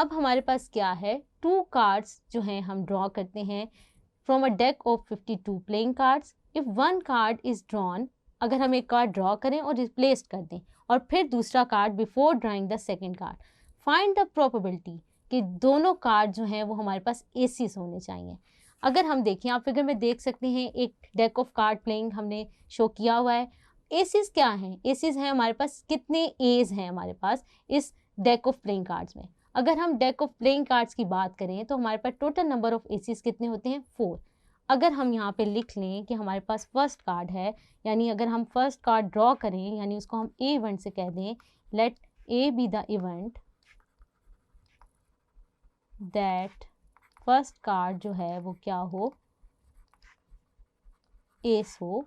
अब हमारे पास क्या है, 2 कार्ड्स जो हैं हम ड्रॉ करते हैं from a deck of 52 playing cards. If 1 card is drawn, अगर हम एक कार्ड ड्रॉ करें और रिप्लेस कर दें और फिर दूसरा card before drawing the second card, find the probability कि दोनों कार्ड जो हैं वो हमारे पास एसीज होने चाहिए। अगर हम देखें, आप फिगर में देख सकते हैं एक डेक ऑफ कार्ड प्लेइंग हमने शो किया हुआ है। एसीज क्या हैं? एसीज हैं हमारे पास, कितने एज हैं हमारे पास इस डेक ऑफ प्लेइंग कार्ड्स में। अगर हम डेक ऑफ प्लेइंग कार्ड्स की बात करें तो हमारे पास टोटल नंबर ऑफ एसीज कितने होते हैं? 4। अगर हम यहाँ पे लिख लें कि हमारे पास फर्स्ट कार्ड है, यानी अगर हम फर्स्ट कार्ड ड्रॉ करें, यानी उसको हम ए इवेंट से कह दें, let A be the event that first card जो है वो क्या हो, एस हो,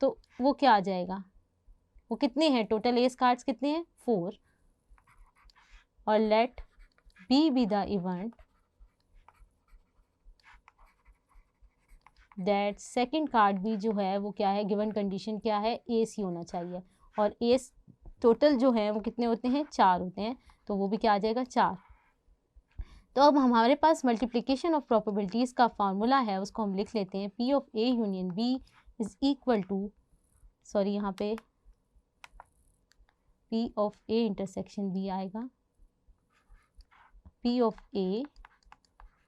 तो वो क्या आ जाएगा, वो कितने हैं टोटल एस कार्ड्स कितने हैं? 4। और let B be the event that second card भी जो है वो क्या है, गिवन कंडीशन क्या है, एस ही होना चाहिए। और एस टोटल जो है वो कितने होते हैं? 4 होते हैं, तो वो भी क्या आ जाएगा? 4। तो अब हमारे पास मल्टीप्लिकेशन ऑफ प्रोबेबिलिटीज़ का फार्मूला है, उसको हम लिख लेते हैं। P of A union B is equal to, sorry यहाँ पे P of A intersection B आएगा, P of A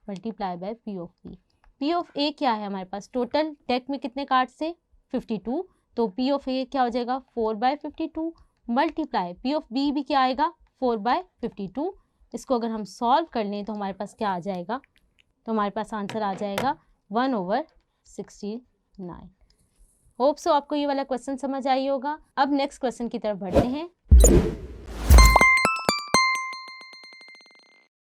multiply by P of B. P of A क्या है हमारे पास? टोटल डेक में कितने कार्ड से? 52, तो पी ऑफ ए क्या हो जाएगा? 4/52 मल्टीप्लाई पी ऑफ बी भी क्या आएगा? 4/52। इसको अगर हम सॉल्व कर लें तो हमारे पास क्या आ जाएगा? तो हमारे पास आंसर आ जाएगा 1/69। होप सो आपको ये वाला क्वेश्चन समझ आई होगा। अब नेक्स्ट क्वेश्चन की तरफ बढ़ते हैं।